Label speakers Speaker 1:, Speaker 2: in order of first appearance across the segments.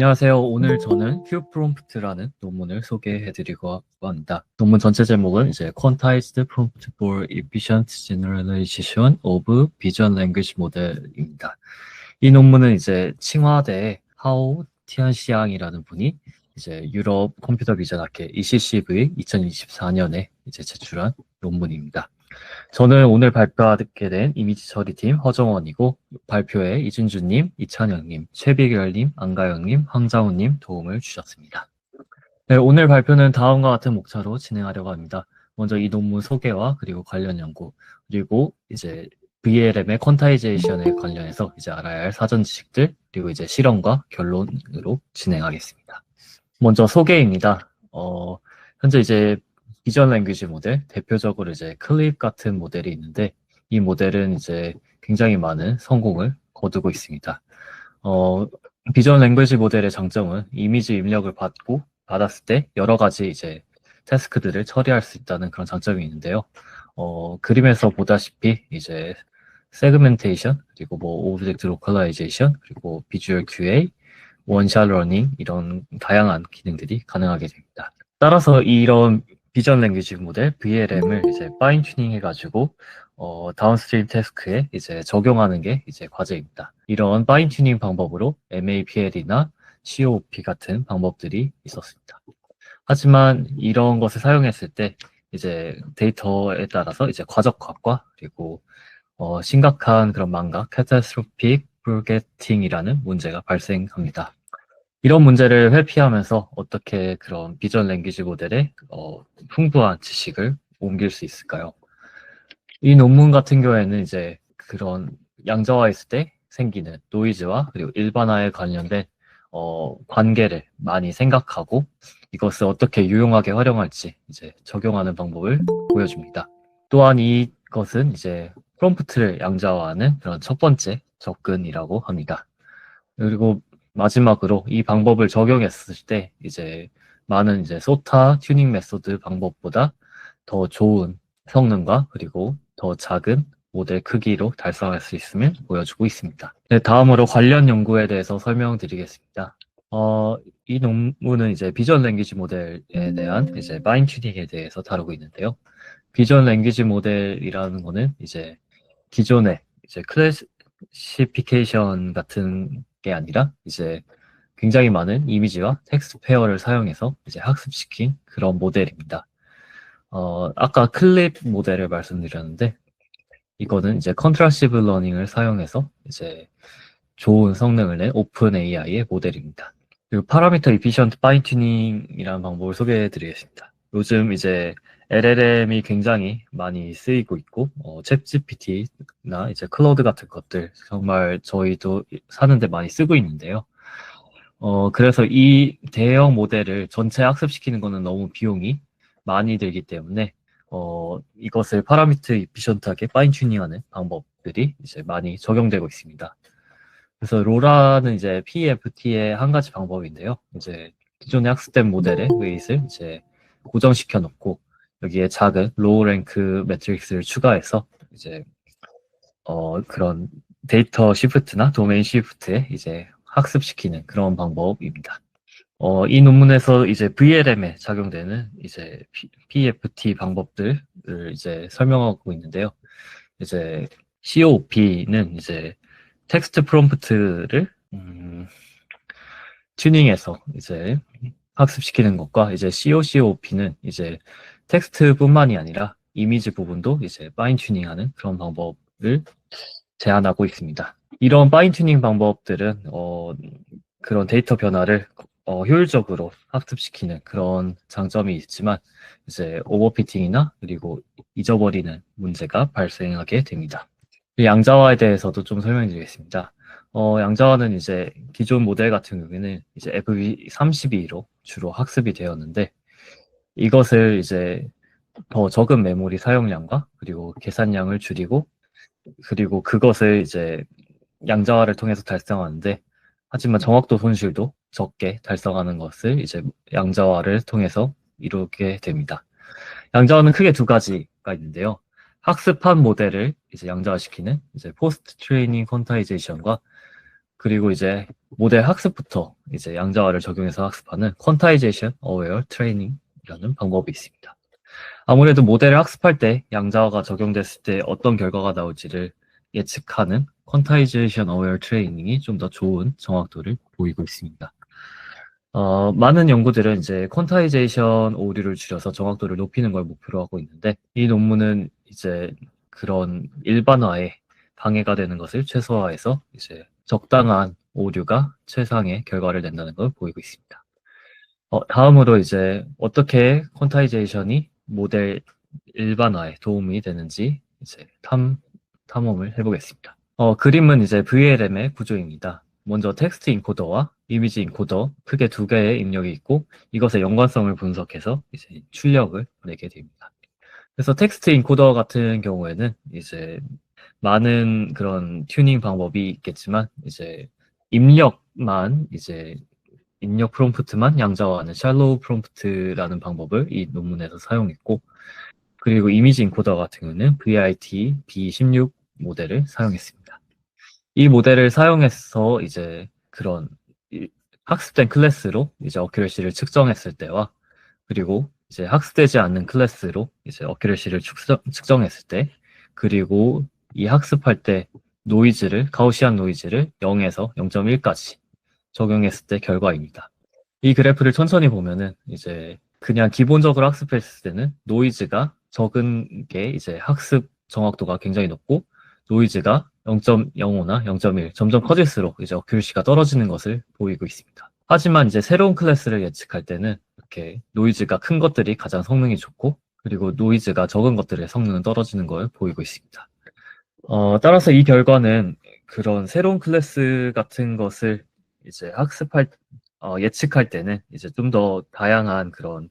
Speaker 1: 안녕하세요. 오늘 저는 Q 프롬프트라는 논문을 소개해드리고 합니다. 논문 전체 제목은 이제 Quantized Prompt for Efficient Generalization of Vision Language Model입니다. 이 논문은 이제 칭화대 하오 티안시앙이라는 분이 이제 유럽 컴퓨터 비전 학회 ECCV 2024년에 이제 제출한 논문입니다. 저는 오늘 발표하게 된 이미지 처리팀 허정원이고 발표에 이준주님, 이찬영님, 최비결님, 안가영님, 황자훈님 도움을 주셨습니다. 네, 오늘 발표는 다음과 같은 목차로 진행하려고 합니다. 먼저 이 논문 소개와 그리고 관련 연구, 그리고 이제 VLM의 퀀타이제이션에 관련해서 이제 알아야 할 사전 지식들, 그리고 이제 실험과 결론으로 진행하겠습니다. 먼저 소개입니다. 현재 이제 비전 랭귀지 모델, 대표적으로 이제 클립 같은 모델이 있는데, 이 모델은 이제 굉장히 많은 성공을 거두고 있습니다. 비전 랭귀지 모델의 장점은 이미지 입력을 받았을 때 여러 가지 이제 태스크들을 처리할 수 있다는 그런 장점이 있는데요. 그림에서 보다시피 이제 세그멘테이션, 그리고 뭐 오브젝트 로컬라이제이션, 그리고 비주얼 QA, 원샷 러닝 이런 다양한 기능들이 가능하게 됩니다. 따라서 이런 비전 랭귀지 모델 VLM을 이제 파인 튜닝 해가지고 다운스트림 태스크에 이제 적용하는 게 이제 과제입니다. 이런 파인 튜닝 방법으로 MAPL이나 COP 같은 방법들이 있었습니다. 하지만 이런 것을 사용했을 때 이제 데이터에 따라서 이제 과적각과 그리고 심각한 그런 망각, catastrophic forgetting이라는 문제가 발생합니다. 이런 문제를 회피하면서 어떻게 그런 비전 랭귀지 모델에 풍부한 지식을 옮길 수 있을까요? 이 논문 같은 경우에는 이제 그런 양자화했을 때 생기는 노이즈와 그리고 일반화에 관련된 관계를 많이 생각하고 이것을 어떻게 유용하게 활용할지 이제 적용하는 방법을 보여줍니다. 또한 이것은 이제 프롬프트를 양자화하는 그런 첫 번째 접근이라고 합니다. 그리고 마지막으로 이 방법을 적용했을 때 이제 많은 이제 소타 튜닝 메소드 방법보다 더 좋은 성능과 그리고 더 작은 모델 크기로 달성할 수 있음을 보여주고 있습니다. 네, 다음으로 관련 연구에 대해서 설명드리겠습니다. 이 논문은 이제 비전 랭귀지 모델에 대한 이제 파인 튜닝에 대해서 다루고 있는데요. 비전 랭귀지 모델이라는 거는 이제 기존의 이제 클래시피케이션 같은 게 아니라 이제 굉장히 많은 이미지와 텍스트 페어를 사용해서 이제 학습시킨 그런 모델입니다. 아까 클립 모델을 말씀드렸는데 이거는 이제 컨트라시브 러닝을 사용해서 이제 좋은 성능을 낸 오픈 AI의 모델입니다. 그리고 파라미터 이피션트 파인 튜닝이라는 방법을 소개해 드리겠습니다. 요즘 이제 LLM이 굉장히 많이 쓰이고 있고, 챗GPT나 이제 클로드 같은 것들 정말 저희도 사는데 많이 쓰고 있는데요. 그래서 이 대형 모델을 전체 학습시키는 거는 너무 비용이 많이 들기 때문에, 이것을 파라미터 이피션트하게 파인 튜닝하는 방법들이 이제 많이 적용되고 있습니다. 그래서 로라는 이제 PEFT의 한 가지 방법인데요. 이제 기존의 학습된 모델의 웨이트를 이제 고정시켜 놓고 여기에 작은 로우 랭크 매트릭스를 추가해서 이제 그런 데이터 시프트나 도메인 시프트에 이제 학습시키는 그런 방법입니다. 이 논문에서 이제 VLM에 작용되는 이제 PEFT 방법들을 이제 설명하고 있는데요. 이제 COP는 이제 텍스트 프롬프트를 튜닝해서 이제 학습시키는 것과 이제 COCOP는 이제 텍스트뿐만이 아니라 이미지 부분도 이제 파인 튜닝하는 그런 방법을 제안하고 있습니다. 이런 파인 튜닝 방법들은 그런 데이터 변화를 효율적으로 학습시키는 그런 장점이 있지만 이제 오버피팅이나 그리고 잊어버리는 문제가 발생하게 됩니다. 양자화에 대해서도 좀 설명드리겠습니다. 양자화는 이제 기존 모델 같은 경우에는 이제 FV32로 주로 학습이 되었는데 이것을 이제 더 적은 메모리 사용량과 그리고 계산량을 줄이고 그리고 그것을 이제 양자화를 통해서 달성하는데 하지만 정확도 손실도 적게 달성하는 것을 이제 양자화를 통해서 이루게 됩니다. 양자화는 크게 두 가지가 있는데요. 학습한 모델을 이제 양자화시키는 이제 포스트 트레이닝 퀀타이제이션과 그리고 이제 모델 학습부터 이제 양자화를 적용해서 학습하는 퀀타이제이션 어웨어 트레이닝이라는 방법이 있습니다. 아무래도 모델을 학습할 때 양자화가 적용됐을 때 어떤 결과가 나올지를 예측하는 퀀타이제이션 어웨어 트레이닝이 좀 더 좋은 정확도를 보이고 있습니다. 많은 연구들은 이제 퀀타이제이션 오류를 줄여서 정확도를 높이는 걸 목표로 하고 있는데, 이 논문은 이제 그런 일반화에 방해가 되는 것을 최소화해서 이제 적당한 오류가 최상의 결과를 낸다는 걸 보이고 있습니다. 다음으로 이제 어떻게 퀀타이제이션이 모델 일반화에 도움이 되는지 이제 탐험을 해보겠습니다. 그림은 이제 VLM의 구조입니다. 먼저 텍스트 인코더와 이미지 인코더 크게 두 개의 입력이 있고, 이것의 연관성을 분석해서 이제 출력을 내게 됩니다. 그래서 텍스트 인코더 같은 경우에는 이제 많은 그런 튜닝 방법이 있겠지만, 이제 입력만 이제 입력 프롬프트만 양자화하는 샬로우 프롬프트라는 방법을 이 논문에서 사용했고, 그리고 이미지 인코더 같은 경우는 VIT B16 모델을 사용했습니다. 이 모델을 사용해서 이제 그런 학습된 클래스로 이제 어큐러시를 측정했을 때와, 그리고 이제 학습되지 않는 클래스로 이제 어큐러시를 측정했을 때, 그리고 이 학습할 때 가우시안 노이즈를 0에서 0.1까지 적용했을 때 결과입니다. 이 그래프를 천천히 보면은 이제 그냥 기본적으로 학습했을 때는 노이즈가 적은 게 이제 학습 정확도가 굉장히 높고, 노이즈가 0.05나 0.1 점점 커질수록 이제 어큐러시가 떨어지는 것을 보이고 있습니다. 하지만 이제 새로운 클래스를 예측할 때는 이렇게 노이즈가 큰 것들이 가장 성능이 좋고, 그리고 노이즈가 적은 것들의 성능은 떨어지는 걸 보이고 있습니다. 따라서 이 결과는 그런 새로운 클래스 같은 것을 이제 예측할 때는 이제 좀 더 다양한 그런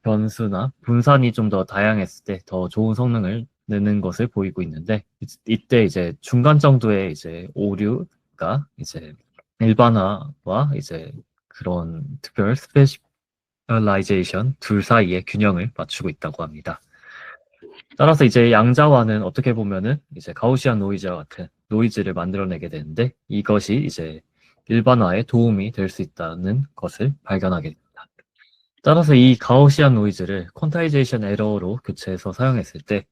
Speaker 1: 변수나 분산이 좀 더 다양했을 때 더 좋은 성능을 내는 것을 보이고 있는데, 이때 이제 중간 정도의 이제 오류가 이제 일반화와 이제 그런 특별 스페셜라이제이션 둘 사이의 균형을 맞추고 있다고 합니다. 따라서 이제 양자화는 어떻게 보면은 이제 가우시안 노이즈와 같은 노이즈를 만들어내게 되는데, 이것이 이제 일반화에 도움이 될 수 있다는 것을 발견하게 됩니다. 따라서 이 가우시안 노이즈를 퀀타이제이션 에러로 교체해서 사용했을 때,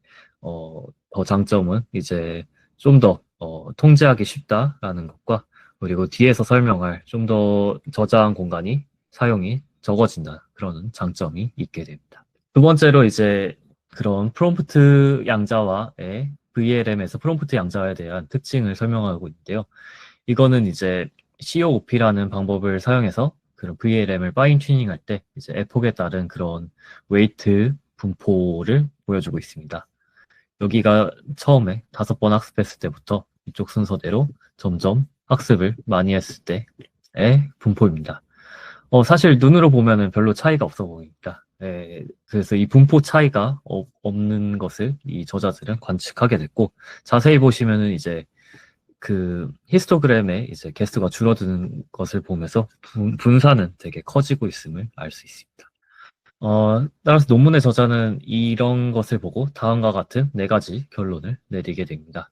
Speaker 1: 더 장점은 이제 좀 더 통제하기 쉽다라는 것과, 그리고 뒤에서 설명할 좀 더 저장 공간이 사용이 적어진다, 그런 장점이 있게 됩니다. 두 번째로 이제 그런 프롬프트 양자화의 VLM에서 프롬프트 양자화에 대한 특징을 설명하고 있는데요. 이거는 이제 COOP라는 방법을 사용해서 그런 VLM을 파인 튜닝할 때 이제 에폭에 따른 그런 웨이트 분포를 보여주고 있습니다. 여기가 처음에 5번 학습했을 때부터 이쪽 순서대로 점점 학습을 많이 했을 때의 분포입니다. 사실 눈으로 보면은 별로 차이가 없어 보입니다. 그래서 이 분포 차이가 없는 것을 이 저자들은 관측하게 됐고, 자세히 보시면은 이제 그 히스토그램에 이제 개수가 줄어드는 것을 보면서 분산은 되게 커지고 있음을 알 수 있습니다. 따라서 논문의 저자는 이런 것을 보고 다음과 같은 4가지 결론을 내리게 됩니다.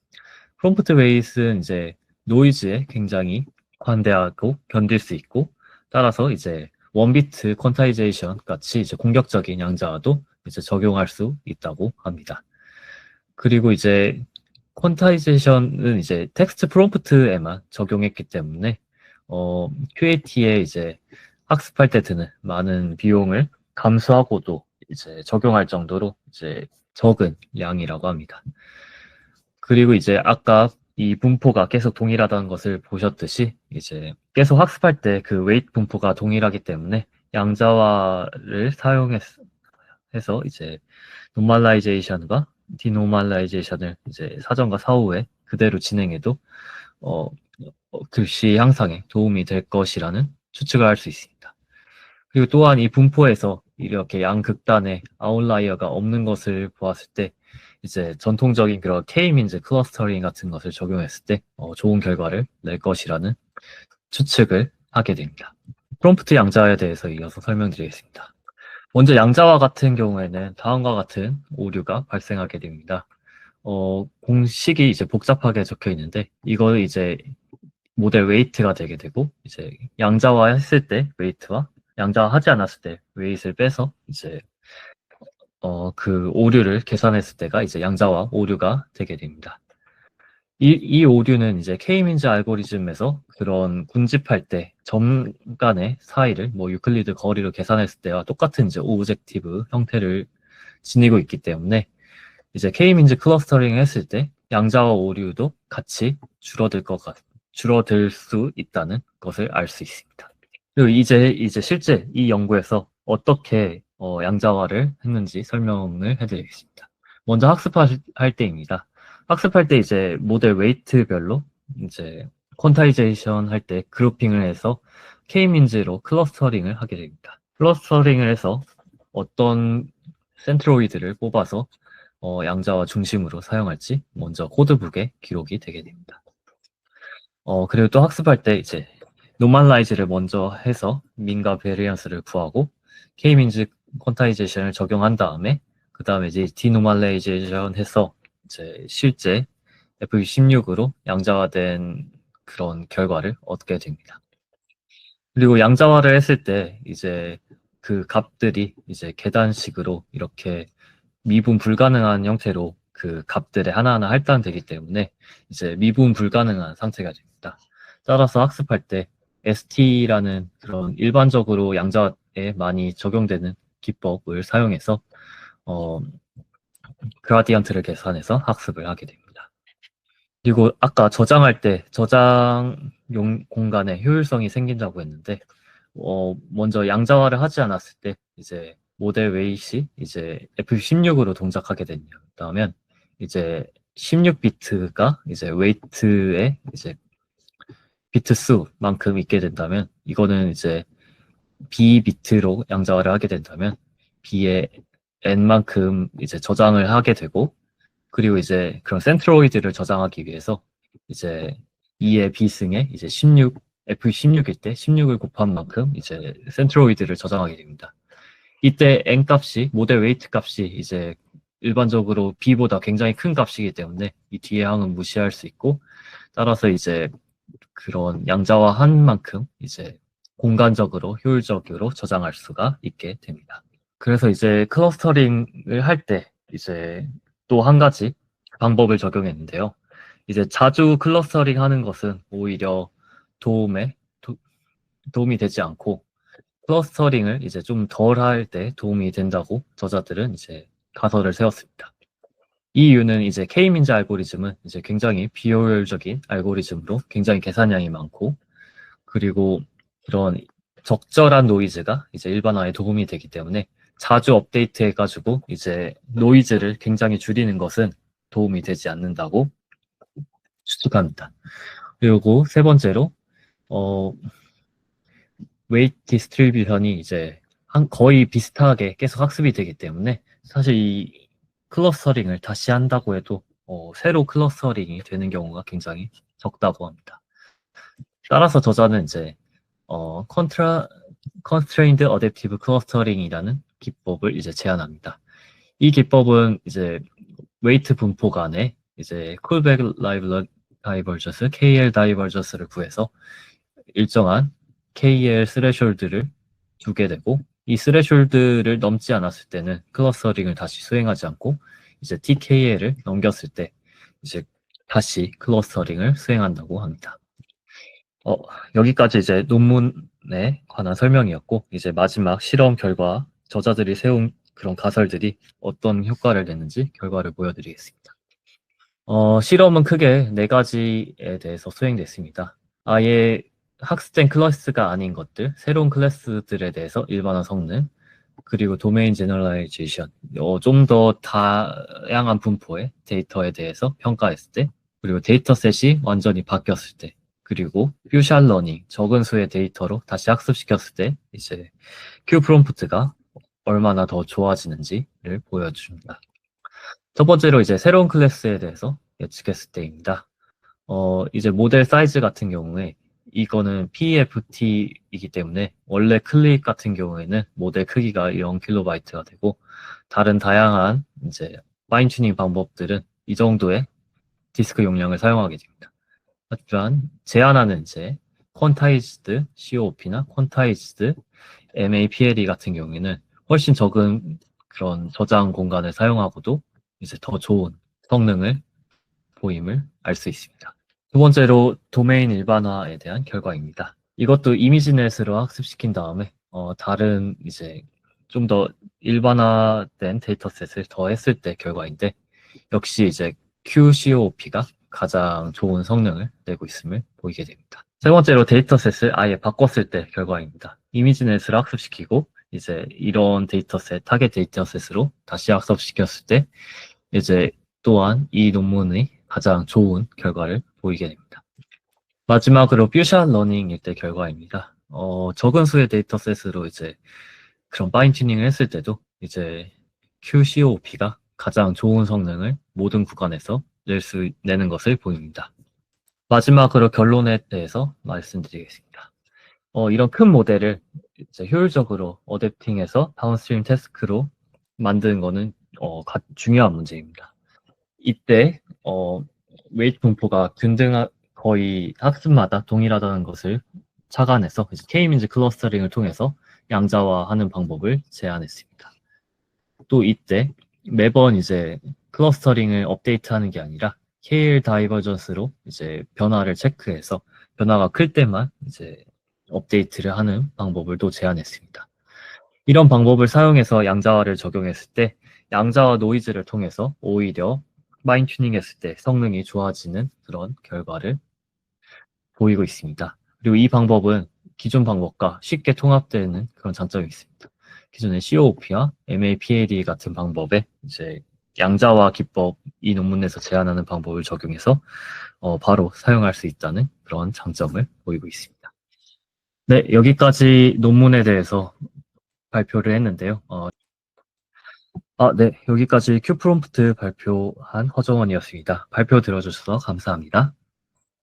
Speaker 1: 프롬프트 웨이스는 이제 노이즈에 굉장히 관대하고 견딜 수 있고, 따라서 이제 원비트 퀀타이제이션 같이 이제 공격적인 양자화도 이제 적용할 수 있다고 합니다. 그리고 이제 퀀타이제이션은 이제 텍스트 프롬프트에만 적용했기 때문에 QAT에 이제 학습할 때 드는 많은 비용을 감수하고도 이제 적용할 정도로 이제 적은 양이라고 합니다. 그리고 이제 아까 이 분포가 계속 동일하다는 것을 보셨듯이 이제 계속 학습할 때 그 웨이트 분포가 동일하기 때문에 양자화를 사용해서 이제 노멀라이제이션과 디노멀라이제이션을 이제 사전과 사후에 그대로 진행해도 글씨 향상에 도움이 될 것이라는 추측을 할 수 있습니다. 그리고 또한 이 분포에서 이렇게 양극단의 아웃라이어가 없는 것을 보았을 때 이제 전통적인 그런 K-민즈 클러스터링 같은 것을 적용했을 때 좋은 결과를 낼 것이라는 추측을 하게 됩니다. 프롬프트 양자화에 대해서 이어서 설명드리겠습니다. 먼저 양자화 같은 경우에는 다음과 같은 오류가 발생하게 됩니다. 공식이 이제 복잡하게 적혀 있는데, 이걸 이제 모델 웨이트가 되게 되고, 이제 양자화 했을 때 웨이트와 양자화 하지 않았을 때 웨이트를 빼서 이제 그 오류를 계산했을 때가 이제 양자화 오류가 되게 됩니다. 이 오류는 이제 K-민즈 알고리즘에서 그런 군집할 때 점 간의 사이를 뭐 유클리드 거리로 계산했을 때와 똑같은 이제 오브젝티브 형태를 지니고 있기 때문에 이제 K-민즈 클러스터링을 했을 때 양자화 오류도 같이 줄어들 수 있다는 것을 알 수 있습니다. 그리고 이제 실제 이 연구에서 어떻게 양자화를 했는지 설명을 해드리겠습니다. 먼저 학습할 때입니다. 학습할 때 이제 모델 웨이트별로 이제 퀀타이제이션 할 때 그룹핑을 해서 K-민즈로 클러스터링을 하게 됩니다. 클러스터링을 해서 어떤 센트로이드를 뽑아서 양자화 중심으로 사용할지 먼저 코드북에 기록이 되게 됩니다. 그리고 또 학습할 때 이제 노멀라이즈를 먼저 해서 민과 베리언스를 구하고 K-민즈 퀀타이제이션을 적용한 다음에 그 다음에 이제 디노멀라이제이션 해서 이제 실제 FP16으로 양자화된 그런 결과를 얻게 됩니다. 그리고 양자화를 했을 때 이제 그 값들이 이제 계단식으로 이렇게 미분 불가능한 형태로 그 값들에 하나하나 할당되기 때문에 이제 미분 불가능한 상태가 됩니다. 따라서 학습할 때 ST라는 그런 일반적으로 양자에 많이 적용되는 기법을 사용해서 그라디언트를 계산해서 학습을 하게 됩니다. 그리고 아까 저장할 때 저장용 공간에 효율성이 생긴다고 했는데 먼저 양자화를 하지 않았을 때 이제 모델 웨이시 이제 F16으로 동작하게 된다면 이제 16비트가 이제 웨이트의 이제 비트 수만큼 있게 된다면 이거는 이제 B 비트로 양자화를 하게 된다면 B의 n만큼 이제 저장을 하게 되고 그리고 이제 그런 센트로이드를 저장하기 위해서 이제 2의 비승에 이제 16 F16일 때 16을 곱한 만큼 이제 센트로이드를 저장하게 됩니다. 이때 n 값이 모델 웨이트 값이 이제 일반적으로 b보다 굉장히 큰 값이기 때문에 이 뒤에 항은 무시할 수 있고 따라서 이제 그런 양자화한 만큼 이제 공간적으로 효율적으로 저장할 수가 있게 됩니다. 그래서 이제 클러스터링을 할 때 이제 또 한 가지 방법을 적용했는데요. 이제 자주 클러스터링 하는 것은 오히려 도움이 되지 않고 클러스터링을 이제 좀 덜 할 때 도움이 된다고 저자들은 이제 가설을 세웠습니다. 이 이유는 이제 K-민즈 알고리즘은 이제 굉장히 비효율적인 알고리즘으로 굉장히 계산량이 많고 그리고 그런 적절한 노이즈가 이제 일반화에 도움이 되기 때문에 자주 업데이트 해가지고 이제 노이즈를 굉장히 줄이는 것은 도움이 되지 않는다고 추측합니다. 그리고 세 번째로 웨이트 디스트리뷰션이 이제 거의 비슷하게 계속 학습이 되기 때문에 사실 이 클러스터링을 다시 한다고 해도 새로 클러스터링이 되는 경우가 굉장히 적다고 합니다. 따라서 저자는 이제 Constrained Adaptive Clustering이라는 기법을 이제 제안합니다. 이 기법은 이제 웨이트 분포 간에 이제 쿨백 다이버전스, KL 다이버전스를 구해서 일정한 KL 스레숄드를 두게 되고 이 스레숄드를 넘지 않았을 때는 클러스터링을 다시 수행하지 않고 이제 TKL을 넘겼을 때 이제 다시 클러스터링을 수행한다고 합니다. 여기까지 이제 논문에 관한 설명이었고 이제 마지막 실험 결과 저자들이 세운 그런 가설들이 어떤 효과를 냈는지 결과를 보여드리겠습니다. 실험은 크게 4가지에 대해서 수행됐습니다. 아예 학습된 클래스가 아닌 것들, 새로운 클래스들에 대해서 일반화 성능, 그리고 도메인 제너럴라이제이션, 좀 더 다양한 분포의 데이터에 대해서 평가했을 때, 그리고 데이터셋이 완전히 바뀌었을 때, 그리고 퓨셜 러닝, 적은 수의 데이터로 다시 학습시켰을 때, 이제 Q 프롬프트가 얼마나 더 좋아지는지를 보여줍니다. 첫 번째로 이제 새로운 클래스에 대해서 예측했을 때입니다. 이제 모델 사이즈 같은 경우에 이거는 PEFT이기 때문에 원래 클릭 같은 경우에는 모델 크기가 0KB 되고 다른 다양한 이제 파인 튜닝 방법들은 이 정도의 디스크 용량을 사용하게 됩니다. 하지만 제안하는 이제 퀀타이즈드 COOP나 퀀타이즈드 MAPLE 같은 경우에는 훨씬 적은 그런 저장 공간을 사용하고도 이제 더 좋은 성능을 보임을 알 수 있습니다. 두 번째로 도메인 일반화에 대한 결과입니다. 이것도 이미지넷으로 학습시킨 다음에 다른 이제 좀 더 일반화된 데이터셋을 더했을 때 결과인데 역시 이제 QCOP가 가장 좋은 성능을 내고 있음을 보이게 됩니다. 세 번째로 데이터셋을 아예 바꿨을 때 결과입니다. 이미지넷을 학습시키고 이제 이런 데이터셋, 타겟 데이터셋으로 다시 학습시켰을 때 이제 또한 이 논문의 가장 좋은 결과를 보이게 됩니다. 마지막으로 퓨전 러닝일 때 결과입니다. 적은 수의 데이터셋으로 이제 그런 파인 튜닝을 했을 때도 이제 QCOP가 가장 좋은 성능을 모든 구간에서 내는 것을 보입니다. 마지막으로 결론에 대해서 말씀드리겠습니다. 이런 큰 모델을 이제 효율적으로 어댑팅해서 다운스트림 태스크로 만드는 것은 중요한 문제입니다. 이때 웨이트 분포가 거의 학습마다 동일하다는 것을 착안해서 K-민즈 클러스터링을 통해서 양자화하는 방법을 제안했습니다. 또 이때 매번 이제 클러스터링을 업데이트하는 게 아니라 KL 다이버전스로 이제 변화를 체크해서 변화가 클 때만 이제 업데이트를 하는 방법을 또 제안했습니다. 이런 방법을 사용해서 양자화를 적용했을 때 양자화 노이즈를 통해서 오히려 파인 튜닝했을 때 성능이 좋아지는 그런 결과를 보이고 있습니다. 그리고 이 방법은 기존 방법과 쉽게 통합되는 그런 장점이 있습니다. 기존의 COOP와 MAPLE 같은 방법에 이제 양자화 기법 이 논문에서 제안하는 방법을 적용해서 바로 사용할 수 있다는 그런 장점을 보이고 있습니다. 네, 여기까지 논문에 대해서 발표를 했는데요. 네, 여기까지 큐프롬프트 발표한 허정원이었습니다. 발표 들어주셔서 감사합니다.